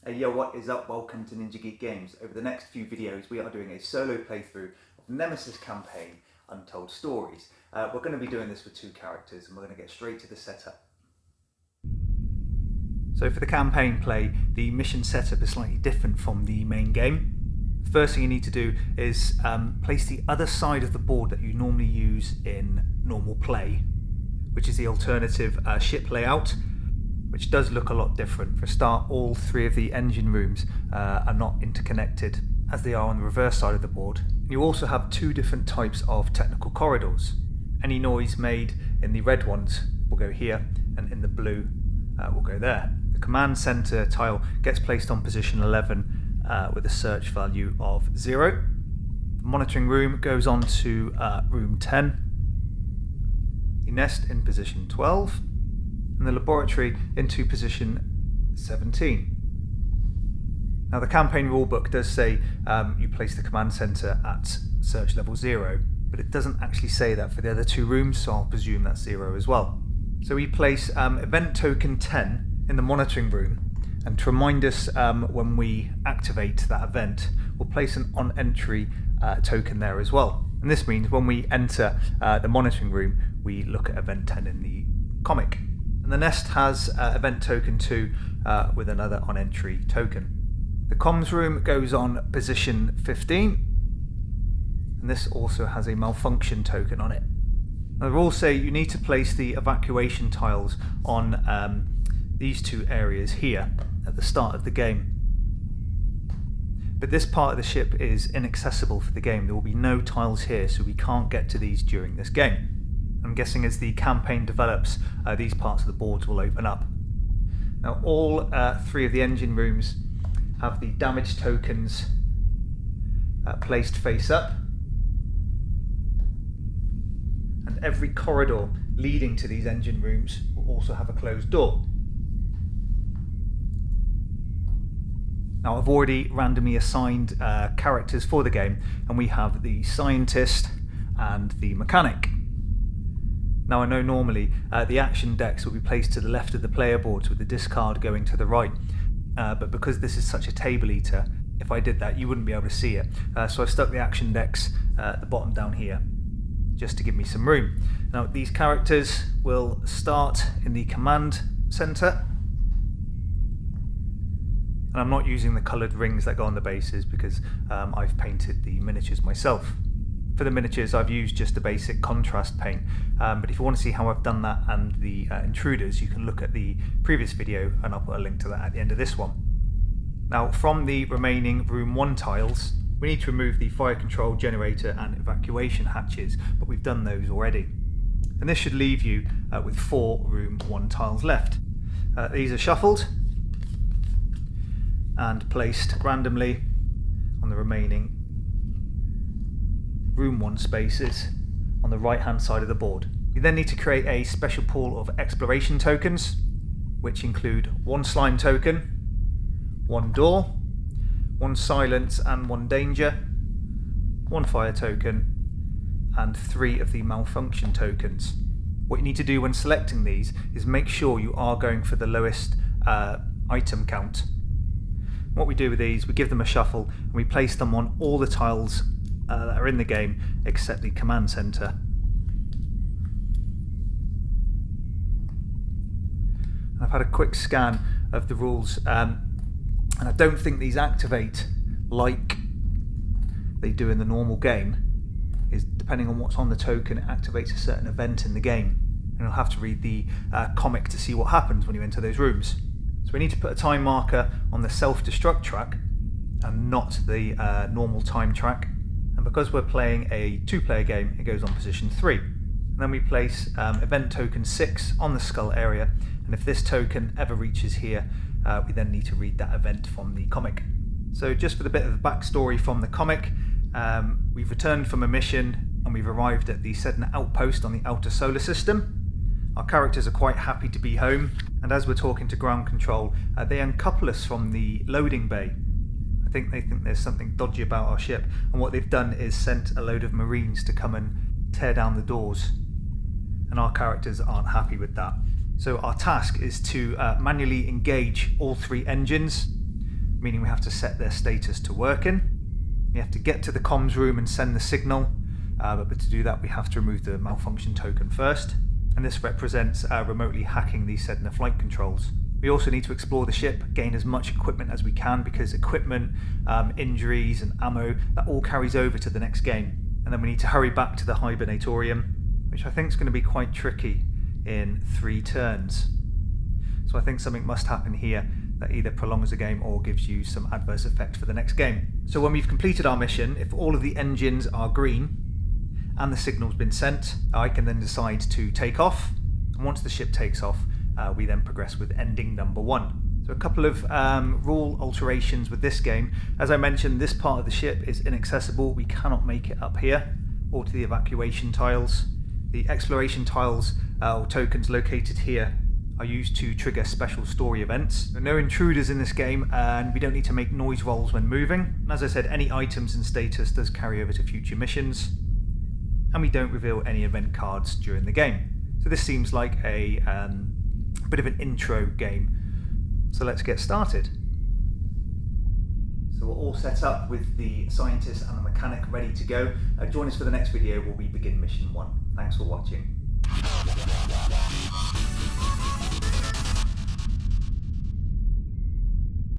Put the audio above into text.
Hey yo, what is up? Welcome to NinjaGeek Games. Over the next few videos we are doing a solo playthrough of Nemesis campaign, Untold Stories. We're going to be doing this with two characters and we're going to get straight to the setup. So for the campaign play, the mission setup is slightly different from the main game. The first thing you need to do is place the other side of the board that you normally use in normal play, which is the alternative ship layout, which does look a lot different. For a start, all three of the engine rooms are not interconnected as they are on the reverse side of the board. You also have two different types of technical corridors. Any noise made in the red ones will go here, and in the blue will go there. The command center tile gets placed on position 11 with a search value of 0. The monitoring room goes on to room 10. The nest in position 12. And the laboratory into position 17. Now the campaign rulebook does say you place the command center at search level 0, but it doesn't actually say that for the other two rooms, so I'll presume that's 0 as well. So we place event token 10 in the monitoring room, and to remind us when we activate that event, we'll place an on entry token there as well. And this means when we enter the monitoring room, we look at event 10 in the comic. And the nest has event token 2 with another on entry token. The comms room goes on position 15, and this also has a malfunction token on it. Now, the rules say you need to place the evacuation tiles on these two areas here at the start of the game. But this part of the ship is inaccessible for the game. There will be no tiles here, so we can't get to these during this game. I'm guessing as the campaign develops, these parts of the boards will open up. Now all three of the engine rooms have the damage tokens placed face up, and every corridor leading to these engine rooms will also have a closed door. Now I've already randomly assigned characters for the game, and we have the scientist and the mechanic. Now I know normally the action decks will be placed to the left of the player boards with the discard going to the right, but because this is such a table eater, if I did that you wouldn't be able to see it. So I've stuck the action decks at the bottom down here, just to give me some room. Now these characters will start in the command center, and I'm not using the coloured rings that go on the bases because I've painted the miniatures myself. For the miniatures I've used just a basic contrast paint, but if you want to see how I've done that and the intruders, you can look at the previous video and I'll put a link to that at the end of this one. Now from the remaining room 1 tiles, we need to remove the fire control, generator and evacuation hatches, but we've done those already. And this should leave you with 4 room 1 tiles left. These are shuffled and placed randomly on the remaining room 1 spaces on the right hand side of the board. You then need to create a special pool of exploration tokens, which include 1 slime token, 1 door, 1 silence and 1 danger, 1 fire token, and 3 of the malfunction tokens. What you need to do when selecting these is make sure you are going for the lowest item count. What we do with these, we give them a shuffle and we place them on all the tiles that are in the game except the command center. I've had a quick scan of the rules and I don't think these activate like they do in the normal game. Is depending on what's on the token, it activates a certain event in the game, and you'll have to read the comic to see what happens when you enter those rooms. So we need to put a time marker on the self-destruct track and not the normal time track. And because we're playing a 2-player game, it goes on position 3. And then we place event token 6 on the skull area, and if this token ever reaches here, we then need to read that event from the comic. So just for the bit of the backstory from the comic, we've returned from a mission and we've arrived at the Sedna outpost on the outer solar system. Our characters are quite happy to be home, and as we're talking to ground control, they uncouple us from the loading bay. They think there's something dodgy about our ship, and what they've done is sent a load of Marines to come and tear down the doors, and our characters aren't happy with that. So our task is to manually engage all 3 engines meaning we have to set their status to working. We have to get to the comms room and send the signal, but to do that we have to remove the malfunction token first, and this represents remotely hacking the Sedna flight controls. We also need to explore the ship, gain as much equipment as we can, because equipment, injuries and ammo, that all carries over to the next game. And then we need to hurry back to the Hibernatorium, which I think is going to be quite tricky in 3 turns. So I think something must happen here that either prolongs the game or gives you some adverse effect for the next game. So when we've completed our mission, if all of the engines are green and the signal's been sent, I can then decide to take off. And once the ship takes off, we then progress with ending number 1. So a couple of rule alterations with this game. As I mentioned, this part of the ship is inaccessible. We cannot make it up here or to the evacuation tiles. The exploration tiles or tokens located here are used to trigger special story events. There are no intruders in this game, and we don't need to make noise rolls when moving. And as I said, any items and status does carry over to future missions, and we don't reveal any event cards during the game. So this seems like a bit of an intro game. So let's get started. So we're all set up with the scientist and the mechanic ready to go. Join us for the next video where we begin mission 1. Thanks for watching.